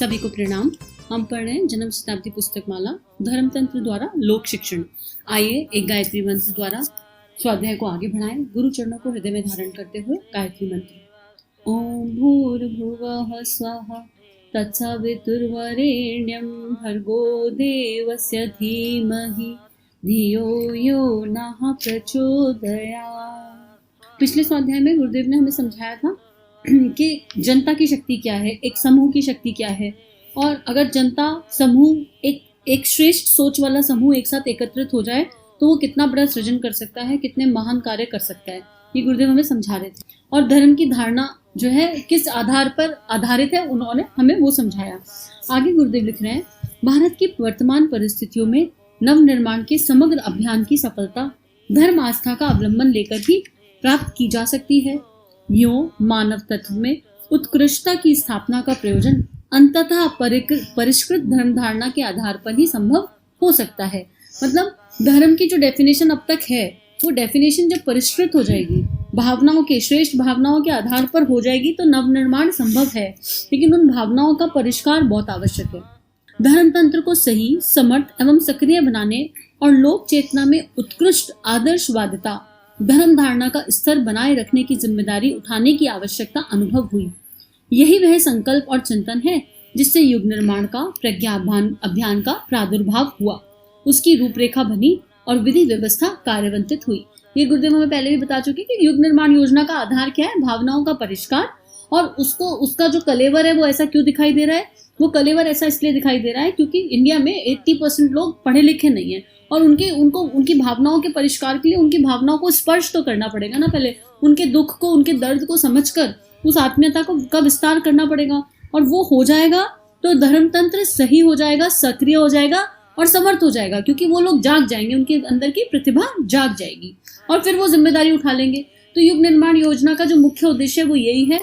सभी को प्रणाम। हम पढ़ रहे हैं जन्म शताब्दी पुस्तक माला धर्मतंत्र द्वारा लोक शिक्षण। आइए एक गायत्री मंत्र द्वारा स्वाध्याय को आगे बढ़ाएं। गुरु चरणों को हृदय में धारण करते हुए गायत्री मंत्र। ओम भूर्भुवः स्वः तत्सवितुर्वरेण्यं भर्गो देवस्य धीमहि धियो यो नः प्रचोदयात्। पिछले स्वाध्याय में गुरुदेव ने हमें समझाया था कि जनता की शक्ति क्या है, एक समूह की शक्ति क्या है, और अगर जनता समूह एक श्रेष्ठ सोच वाला समूह एक साथ एकत्रित हो जाए तो वो कितना बड़ा सृजन कर सकता है, कितने महान कार्य कर सकता है, ये गुरुदेव हमें समझा रहे थे। और धर्म की धारणा जो है किस आधार पर आधारित है, उन्होंने हमें वो समझाया। आगे गुरुदेव लिख रहे हैं, भारत की वर्तमान परिस्थितियों में नव निर्माण के समग्र अभियान की सफलता धर्म आस्था का अवलंबन लेकर ही प्राप्त की जा सकती है। यूं मानव तत्व में उत्कृष्टता की स्थापना का प्रयोजन अंततः परिष्कृत धर्म धारणा के आधार पर ही संभव हो सकता है। मतलब धर्म की जो डेफिनेशन अब तक है, वो डेफिनेशन जब परिष्कृत हो जाएगी, भावनाओं के श्रेष्ठ भावनाओं के आधार पर हो जाएगी तो नव निर्माण संभव है, लेकिन उन भावनाओं का परिष्कार बहुत आवश्यक है। धर्म तंत्र को सही, समर्थ एवं सक्रिय बनाने और लोक चेतना में उत्कृष्ट आदर्शवादिता धर्म धारणा का स्तर बनाए रखने की जिम्मेदारी उठाने की आवश्यकता अनुभव हुई। यही वह संकल्प और चिंतन है जिससे युग निर्माण का प्रज्ञा अभियान का प्रादुर्भाव हुआ, उसकी रूपरेखा बनी और विधि व्यवस्था कार्यान्वित हुई। ये गुरुदेव हमें पहले भी बता चुके कि युग निर्माण योजना का आधार क्या है, भावनाओं का परिष्कार। और उसका जो कलेवर है वो ऐसा क्यों दिखाई दे रहा है, वो कलेवर ऐसा इसलिए दिखाई दे रहा है क्योंकि इंडिया में 80% लोग पढ़े लिखे नहीं है, और उनकी भावनाओं के परिष्कार के लिए उनकी भावनाओं को स्पर्श तो करना पड़ेगा ना, पहले उनके दुख को, उनके दर्द को समझकर उस आत्मीयता का विस्तार करना पड़ेगा। और वो हो जाएगा तो धर्मतंत्र सही हो जाएगा, सक्रिय हो जाएगा और समर्थ हो जाएगा, क्योंकि वो लोग जाग जाएंगे, उनके अंदर की प्रतिभा जाग जाएगी और फिर वो जिम्मेदारी उठा लेंगे। तो युग निर्माण योजना का जो मुख्य उद्देश्य है वो यही है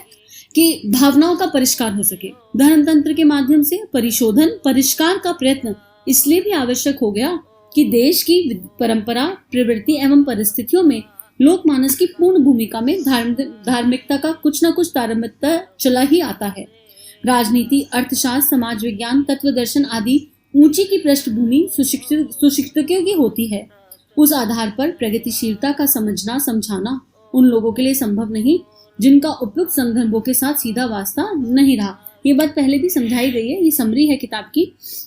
कि भावनाओं का परिष्कार हो सके। धर्मतंत्र के माध्यम से परिशोधन परिष्कार का प्रयत्न इसलिए भी आवश्यक हो गया कि देश की परंपरा, प्रवृत्ति एवं परिस्थितियों में लोकमानस की पूर्ण भूमिका में धार्मिकता का कुछ न कुछ तारतम्य चला ही आता है। राजनीति, अर्थशास्त्र, समाज विज्ञान, तत्व दर्शन आदि ऊंची की पृष्ठभूमि सुशिक्षितों की होती है। उस आधार पर प्रगतिशीलता का समझना समझाना उन लोगों के लिए संभव नहीं जिनका उपयुक्त संदर्भों के साथ सीधा वास्ता नहीं रहा। ये बात पहले भी समझाई गई है, ये समरी है किताब की,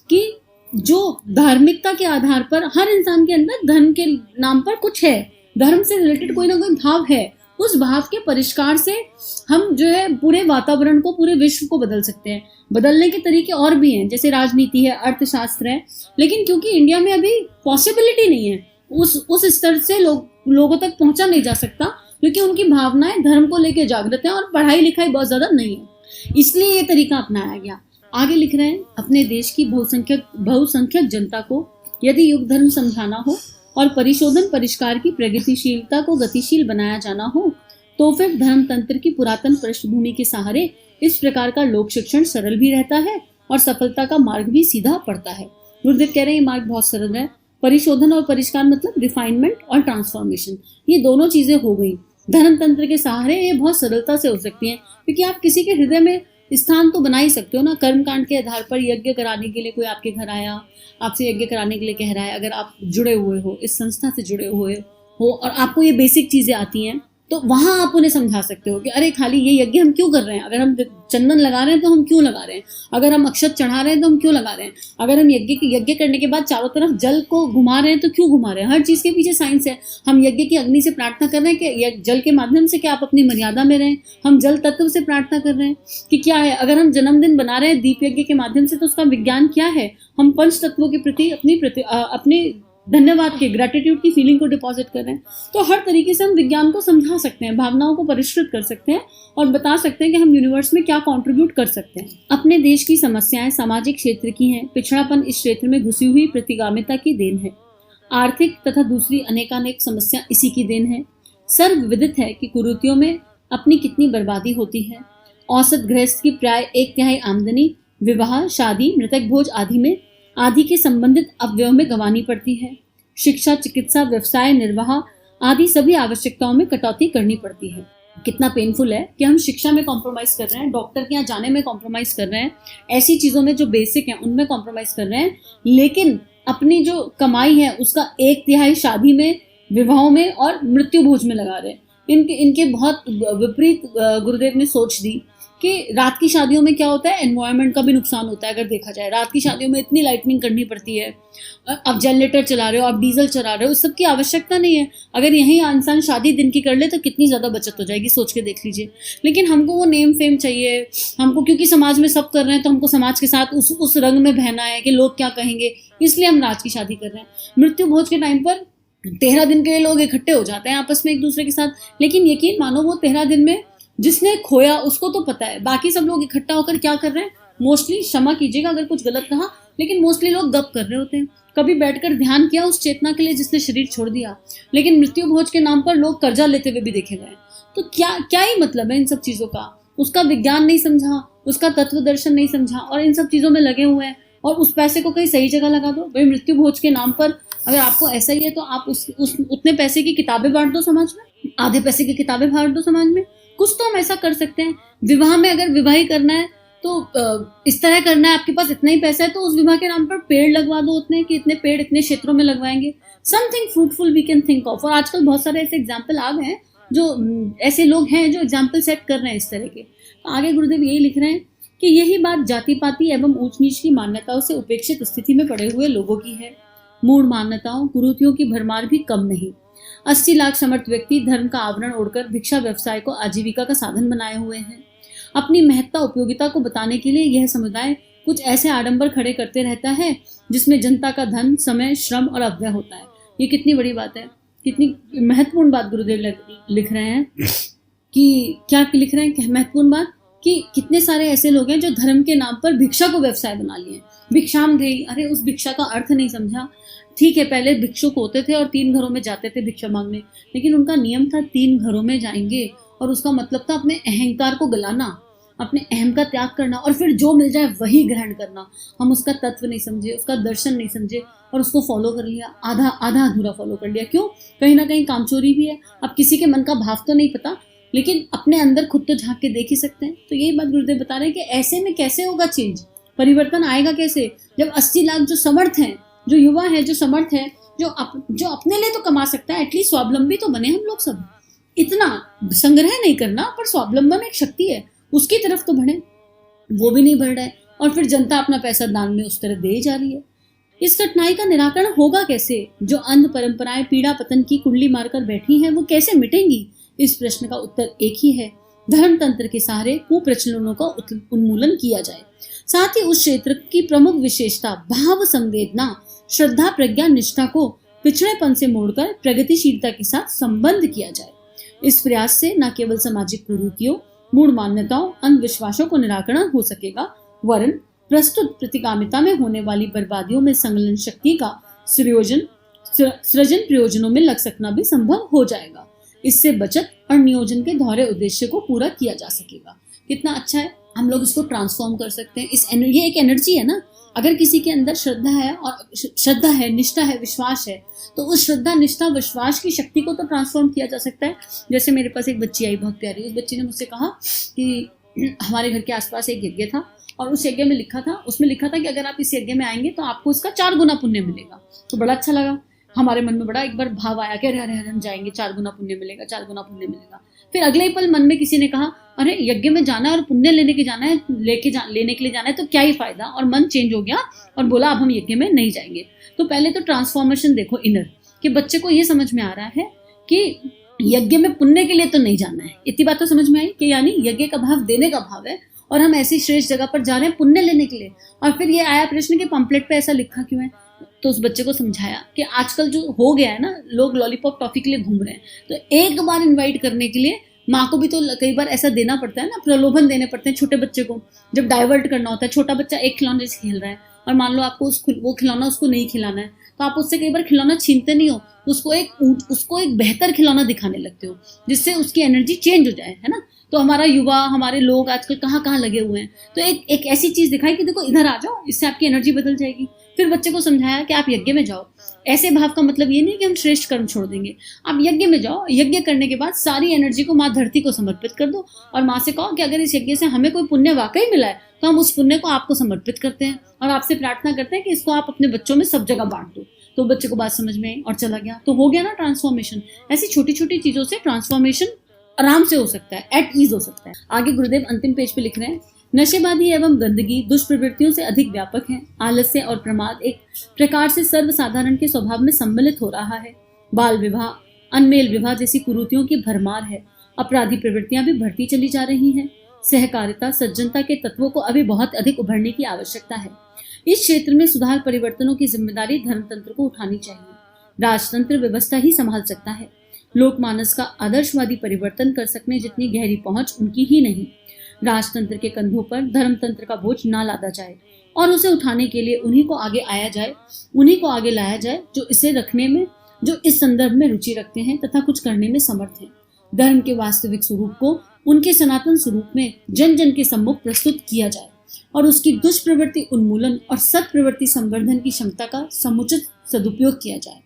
कि जो धार्मिकता के आधार पर हर इंसान के अंदर धर्म के नाम पर कुछ है, धर्म से रिलेटेड कोई ना कोई भाव है, उस भाव के परिष्कार से हम जो है पूरे वातावरण को, पूरे विश्व को बदल सकते हैं। बदलने के तरीके और भी हैं, जैसे राजनीति है, अर्थशास्त्र है, लेकिन क्योंकि इंडिया में अभी पॉसिबिलिटी नहीं है, उस स्तर से लोगों तक पहुंचा नहीं जा सकता, क्योंकि उनकी भावनाएं धर्म को लेकर जागृत हैं और पढ़ाई लिखाई बहुत ज्यादा नहीं है, इसलिए ये तरीका अपनाया गया। आगे लिख रहे हैं, अपने देश की बहुसंख्यक जनता को यदि युग धर्म समझाना हो और परिशोधन परिष्कार की प्रगतिशीलता को गतिशील बनाया जाना हो तो फिर धर्म तंत्र की पुरातन पृष्ठभूमि के सहारे इस प्रकार का लोक शिक्षण सरल भी रहता है और सफलता का मार्ग भी सीधा पड़ता है। गुरुदेव कह रहे हैं ये मार्ग बहुत सरल है। परिशोधन और परिष्कार मतलब रिफाइनमेंट और ट्रांसफॉर्मेशन, ये दोनों चीजें हो गई धर्म तंत्र के सहारे। ये बहुत सरलता से हो सकती है, क्योंकि आप किसी के हृदय में स्थान तो बना ही सकते हो ना। कर्मकांड के आधार पर यज्ञ कराने के लिए कोई आपके घर आया, आपसे यज्ञ कराने के लिए कह रहा है, अगर आप जुड़े हुए हो, इस संस्था से जुड़े हुए हो और आपको ये बेसिक चीजें आती हैं, तो वहां आप उन्हें समझा सकते हो कि अरे खाली ये यज्ञ हम क्यों कर रहे हैं, अगर हम चंदन लगा रहे हैं तो हम क्यों लगा रहे हैं, अगर हम अक्षत चढ़ा रहे हैं तो हम क्यों लगा रहे हैं, अगर हम यज्ञ करने के बाद चारों तरफ जल को घुमा रहे हैं तो क्यों घुमा रहे हैं। हर चीज के पीछे साइंस है। हम यज्ञ की अग्नि से प्रार्थना कर रहे हैं कि जल के माध्यम से क्या आप अपनी मर्यादा में रहें, हम जल तत्व से प्रार्थना कर रहे हैं कि क्या है, अगर हम जन्मदिन बना रहे हैं दीप यज्ञ के माध्यम से तो उसका विज्ञान क्या है, हम पंच तत्वों के प्रति अपने धन्यवाद के, ग्रेटिट्यूड की फीलिंग को डिपॉजिट कर रहे हैं। तो हर तरीके से हम विज्ञान को समझा सकते हैं, भावनाओं को परिष्कृत कर सकते हैं और बता सकते हैं कि हम यूनिवर्स में क्या कंट्रीब्यूट कर सकते हैं। अपने देश की समस्याएं सामाजिक क्षेत्र की हैं, पिछड़ापन इस क्षेत्र में घुसी हुई प्रतिगामिता की देन है, आर्थिक तथा दूसरी अनेकानेक समस्या इसी की देन है। सर्वविदित है कि कुरीतियों में अपनी कितनी बर्बादी होती है। औसत गृहस्थ की प्राय 1/3 आमदनी विवाह, शादी, मृतक भोज आदि के संबंधित अवयव में गंवानी पड़ती है। शिक्षा, चिकित्सा, व्यवसाय निर्वाह आदि सभी आवश्यकताओं में कटौती करनी पड़ती है। कितना पेनफुल है कि हम शिक्षा में कॉम्प्रोमाइज कर रहे हैं, डॉक्टर के यहाँ जाने में कॉम्प्रोमाइज कर रहे हैं, ऐसी चीजों में जो बेसिक है उनमें कॉम्प्रोमाइज कर रहे हैं, लेकिन अपनी जो कमाई है उसका 1/3 शादी में, विवाहों में और मृत्यु भोज में लगा रहे हैं। इनके बहुत विपरीत गुरुदेव ने सोच दी कि रात की शादियों में क्या होता है, एनवायरनमेंट का भी नुकसान होता है। अगर देखा जाए रात की शादियों में इतनी लाइटनिंग करनी पड़ती है, आप जनरेटर चला रहे हो, आप डीजल चला रहे हो, इस सब की आवश्यकता नहीं है। अगर यही इंसान शादी दिन की कर ले तो कितनी ज़्यादा बचत हो जाएगी, सोच के देख लीजिए। लेकिन हमको वो नेम फेम चाहिए, हमको क्योंकि समाज में सब कर रहे हैं तो हमको समाज के साथ उस रंग में बहना है कि लोग क्या कहेंगे, इसलिए हम रात की शादी कर रहे हैं। मृत्यु भोज के टाइम पर 13 दिन के लिए लोग इकट्ठे हो जाते हैं आपस में एक दूसरे के साथ, लेकिन यकीन मानो वो 13 दिन में जिसने खोया उसको तो पता है, बाकी सब लोग इकट्ठा होकर क्या कर रहे हैं, मोस्टली, क्षमा कीजिएगा अगर कुछ गलत कहा, लेकिन मोस्टली लोग गप कर रहे होते हैं। कभी बैठकर ध्यान किया उस चेतना के लिए जिसने शरीर छोड़ दिया। लेकिन मृत्यु भोज के नाम पर लोग कर्जा लेते हुए भी देखे गए। तो क्या ही मतलब है इन सब चीजों का, उसका विज्ञान नहीं समझा, उसका तत्व दर्शन नहीं समझा और इन सब चीजों में लगे हुए हैं। और उस पैसे को कहीं सही जगह लगा दो भाई। मृत्यु भोज के नाम पर अगर आपको ऐसा ही है तो आप उतने पैसे की किताबें बांट दो समाज में, आधे पैसे की किताबें बांट दो समाज में। कुछ तो हम ऐसा कर सकते हैं। विवाह में अगर विवाह ही करना है तो इस तरह करना है, आपके पास इतना ही पैसा है तो उस विवाह के नाम पर पेड़ लगवा दो उतने कि इतने पेड़ इतने क्षेत्रों में लगवाएंगे। Something fruitful we can think of. और आजकल बहुत सारे ऐसे एग्जाम्पल आ गए हैं, जो ऐसे लोग हैं जो एग्जाम्पल सेट कर रहे हैं इस तरह के। तो आगे गुरुदेव यही लिख रहे हैं कि यही बात जाति पाति एवं ऊंच नीच की मान्यताओं से उपेक्षित स्थिति में पड़े हुए लोगों की है। मूढ़ मान्यताओं कुरीतियों की भरमार भी कम नहीं। 80 लाख समर्थ व्यक्ति धर्म का आवरण ओढ़कर भिक्षा व्यवसाय को आजीविका का साधन बनाए हुए हैं। अपनी महत्ता उपयोगिता को बताने के लिए यह समुदाय कुछ ऐसे आडंबर खड़े करते रहता है जिसमें जनता का धन, समय, श्रम और अव्यय होता है। ये कितनी बड़ी बात है, कितनी महत्वपूर्ण बात गुरुदेव लिख रहे हैं कि क्या लिख रहे हैं, महत्वपूर्ण बात कि कितने सारे ऐसे लोग हैं जो धर्म के नाम पर भिक्षा को व्यवसाय बना लिए। भिक्षाम देही, अरे उस भिक्षा का अर्थ नहीं समझा। ठीक है, पहले भिक्षुक होते थे और 3 घरों में जाते थे भिक्षा मांगने, लेकिन उनका नियम था 3 घरों में जाएंगे और उसका मतलब था अपने अहंकार को गलाना, अपने अहम का त्याग करना और फिर जो मिल जाए वही ग्रहण करना। हम उसका तत्व नहीं समझे, उसका दर्शन नहीं समझे और उसको फॉलो कर लिया, आधा अधूरा फॉलो कर लिया। क्यों? कहीं ना कहीं कामचोरी भी है। अब किसी के मन का भाव तो नहीं पता, लेकिन अपने अंदर खुद तो झांक के देख ही सकते हैं। तो यही बात गुरुदेव बता रहे हैं कि ऐसे में कैसे होगा चेंज, परिवर्तन आएगा कैसे, जब 80 लाख जो समर्थ हैं, जो युवा है, जो समर्थ है, जो अपने लिए तो कमा सकता है, एटलीस्ट स्वावलंबी तो बने हम लोग सब। इतना संग्रह नहीं करना, पर स्वावलंबन एक शक्ति है, उसकी तरफ तो बढ़े। वो भी नहीं बढ़ रहा है और फिर जनता अपना पैसा दान में उस तरह दे जा रही है। इस कठिनाई का निराकरण होगा कैसे? जो अंध परंपराएं पीड़ा पतन की कुंडली मारकर बैठी हैं वो कैसे मिटेंगी? इस प्रश्न का उत्तर एक ही है, धर्म तंत्र के सहारे कुप्रचलनों का उन्मूलन किया जाए। साथ ही उस क्षेत्र की प्रमुख विशेषता भाव संवेदना, श्रद्धा, प्रज्ञा, निष्ठा को पिछड़ेपन से मोड़कर प्रगतिशीलता के साथ संबंध किया जाए। इस प्रयास से न केवल सामाजिक कुरीतियों, मूढ़ मान्यताओं, अंधविश्वासों को निराकरण हो सकेगा, वरन प्रस्तुत प्रतिगामिता में होने वाली बर्बादियों में संकलन शक्ति का सृजन प्रयोजनों में लग सकना भी संभव हो जाएगा। इससे बचत और नियोजन के दोहरे उद्देश्य को पूरा किया जा सकेगा। कितना अच्छा है, हम लोग इसको ट्रांसफॉर्म कर सकते हैं। ये एक एनर्जी है ना। अगर किसी के अंदर श्रद्धा है, निष्ठा है, विश्वास है, तो उस श्रद्धा, निष्ठा, विश्वास की शक्ति को तो ट्रांसफॉर्म किया जा सकता है। जैसे मेरे पास एक बच्ची आई बहुत प्यारी, उस बच्ची ने मुझसे कहा कि हमारे घर के आसपास एक यज्ञ था और उस यज्ञ में उसमें लिखा था कि अगर आप इस यज्ञ में आएंगे तो आपको उसका 4 गुना पुण्य मिलेगा। तो बड़ा अच्छा लगा, हमारे मन में बड़ा एक बार भाव आया कि अरे हम जाएंगे, 4 गुना पुण्य मिलेगा, 4 गुना पुण्य मिलेगा। फिर अगले ही पल मन में किसी ने कहा अरे यज्ञ में जाना है और पुण्य लेने के लिए जाना है तो क्या ही फायदा, और मन चेंज हो गया और बोला अब हम यज्ञ में नहीं जाएंगे। तो पहले तो ट्रांसफॉर्मेशन देखो इनर, कि बच्चे को ये समझ में आ रहा है कि यज्ञ में पुण्य के लिए तो नहीं जाना है। इतनी बात तो समझ में आई कि यानी यज्ञ का भाव देने का भाव है और हम ऐसी श्रेष्ठ जगह पर जा रहे हैं पुण्य लेने के लिए। और फिर ये आया प्रश्न कि पंपलेट पे ऐसा लिखा क्यों है। तो उस बच्चे को समझाया कि आजकल जो हो गया है ना, लोग लॉलीपॉप टॉफी के लिए घूम रहे हैं, तो एक बार इनवाइट करने के लिए माँ को भी तो कई बार ऐसा देना पड़ता है ना, प्रलोभन देने पड़ते हैं छोटे बच्चे को जब डाइवर्ट करना होता है। छोटा बच्चा एक खिलौने से खेल रहा है और मान लो आपको वो खिलौना उसको नहीं खिलाना है, तो आप उससे कई बार खिलौना छीनते नहीं हो, उसको एक बेहतर खिलौना दिखाने लगते हो जिससे उसकी एनर्जी चेंज हो जाए, है ना। तो हमारा युवा, हमारे लोग आजकल कहाँ कहाँ लगे हुए हैं, तो एक ऐसी चीज दिखाई कि देखो इधर आ जाओ, इससे आपकी एनर्जी बदल जाएगी। फिर बच्चे को समझाया कि आप यज्ञ में जाओ। ऐसे भाव का मतलब ये नहीं कि हम श्रेष्ठ कर्म छोड़ देंगे, आप यज्ञ में जाओ, यज्ञ करने के बाद सारी एनर्जी को माँ धरती को समर्पित कर दो और माँ से कहो कि अगर इस यज्ञ से हमें कोई पुण्य वाकई मिला है तो हम उस पुण्य को आपको समर्पित करते हैं और आपसे प्रार्थना करते हैं कि इसको आप अपने बच्चों में सब जगह बांट दो। तो बच्चे को बात समझ में आई और चला गया, तो हो गया ना ट्रांसफॉर्मेशन। ऐसी छोटी छोटी चीजों से ट्रांसफॉर्मेशन आराम से हो सकता है, एट ईज हो सकता है। आगे गुरुदेव अंतिम पेज पे लिख रहे हैं, नशेबादी एवं गंदगी दुष्प्रवृत्तियों से अधिक व्यापक है। आलस्य और प्रमाद एक प्रकार से सर्वसाधारण के स्वभाव में सम्मिलित हो रहा है। बाल विवाह, अनमेल विवाह जैसी कुरीतियों की भरमार है। अपराधी प्रवृत्तियां भी बढ़ती चली जा रही हैं। सहकारिता, सज्जनता के तत्वों को अभी बहुत अधिक उभरने की आवश्यकता है। इस क्षेत्र में सुधार परिवर्तनों की जिम्मेदारी धर्मतंत्र को उठानी चाहिए। राजतंत्र व्यवस्था ही संभाल सकता है। लोकमानस का आदर्शवादी परिवर्तन कर सकने जितनी गहरी पहुंच उनकी ही नहीं। राजतंत्र के कंधों पर धर्मतंत्र का बोझ ना लादा जाए और उसे उठाने के लिए उन्हीं को आगे लाया जाए जो इसे रखने में, जो इस संदर्भ में रुचि रखते हैं तथा कुछ करने में समर्थ हैं। धर्म के वास्तविक स्वरूप को उनके सनातन स्वरूप में जन जन के सम्मुख प्रस्तुत किया जाए और उसकी दुष्प्रवृत्ति उन्मूलन और सत प्रवृत्ति संवर्धन की क्षमता का समुचित सदुपयोग किया जाए।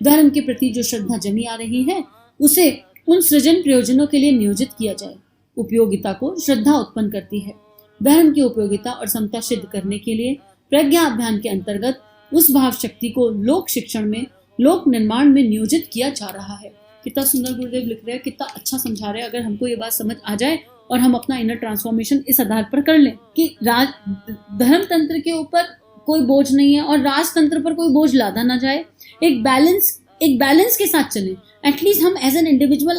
धर्म के प्रति जो श्रद्धा जमी आ रही है उसे उन सृजन प्रयोजनों के लिए नियोजित किया जाए। उपयोगिता को श्रद्धा उत्पन्न करती है। धर्म की उपयोगिता और समता सिद्ध करने के लिए प्रज्ञा अभियान के अंतर्गत उस भाव शक्ति को लोक शिक्षण में, लोक निर्माण में नियोजित किया जा रहा है। कितना सुंदर गुरुदेव लिख रहे हैं, कितना अच्छा समझा रहे हैं। अगर हमको ये बात समझ आ जाए और हम अपना इनर ट्रांसफॉर्मेशन इस आधार पर कर लें कि धर्म तंत्र के ऊपर कोई बोझ नहीं है और राजतंत्र पर कोई बोझ लादा ना जाए, एक बैलेंस के साथ चलें। एटलीस्ट हम एज एन इंडिविजुअल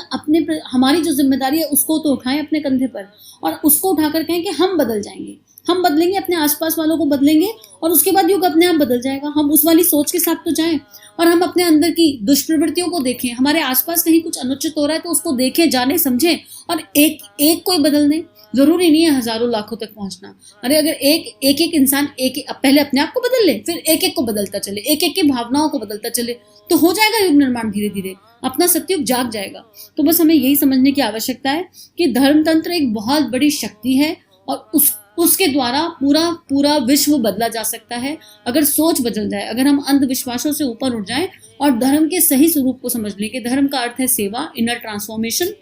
हमारी जो जिम्मेदारी है उसको तो उठाएं अपने कंधे पर और उसको उठाकर कहें कि हम बदल जाएंगे, हम बदलेंगे, अपने आसपास वालों को बदलेंगे और उसके बाद युग अपने आप बदल जाएगा। हम उस वाली सोच के साथ तो जाएं और हम अपने अंदर की दुष्प्रवृत्तियों को देखें। हमारे आसपास कहीं कुछ अनुचित हो रहा है तो उसको देखें, जाने, समझें और एक कोई बदल दें। जरूरी नहीं है हजारों लाखों तक पहुंचना। अरे अगर एक इंसान पहले अपने आप को बदल ले, फिर एक को बदलता चले, एक की भावनाओं को बदलता चले, तो हो जाएगा युग निर्माण। धीरे धीरे अपना सत्युग जाग जाएगा। तो बस हमें यही समझने की आवश्यकता है कि धर्मतंत्र एक बहुत बड़ी शक्ति है और उसके द्वारा पूरा विश्व बदला जा सकता है अगर सोच बदल जाए, अगर हम अंधविश्वासों से ऊपर उठ जाएं और धर्म के सही स्वरूप को समझ लें कि धर्म का अर्थ है सेवा, इनर ट्रांसफॉर्मेशन।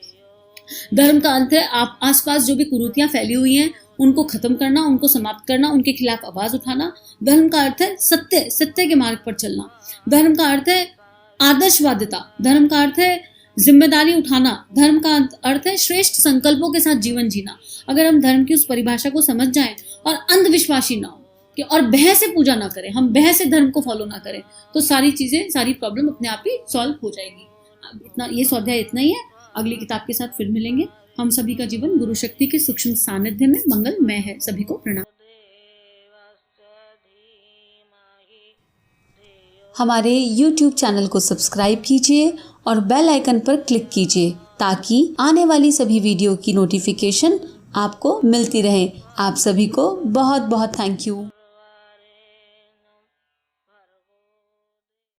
धर्म का अर्थ है आप आसपास जो भी कुरीतियां फैली हुई हैं उनको खत्म करना, उनको समाप्त करना, उनके खिलाफ आवाज उठाना। धर्म का अर्थ है सत्य के मार्ग पर चलना। धर्म का अर्थ है आदर्शवादिता। धर्म का अर्थ है जिम्मेदारी उठाना। धर्म का अर्थ है श्रेष्ठ संकल्पों के साथ जीवन जीना। अगर हम धर्म की उस परिभाषा को समझ जाएं और अंधविश्वासी ना हो और बह से पूजा ना करें, हम बह से धर्म को फॉलो ना करें, तो सारी प्रॉब्लम अपने आप ही सॉल्व हो जाएगी। ये स्वाध्याय इतना ही है। अगली किताब के साथ फिर मिलेंगे। हम सभी का जीवन गुरु शक्ति के सूक्ष्म सानिध्य में मंगलमय है। सभी को प्रणाम। हमारे YouTube चैनल को सब्सक्राइब कीजिए और बेल आइकन पर क्लिक कीजिए ताकि आने वाली सभी वीडियो की नोटिफिकेशन आपको मिलती रहे। आप सभी को बहुत बहुत थैंक यू।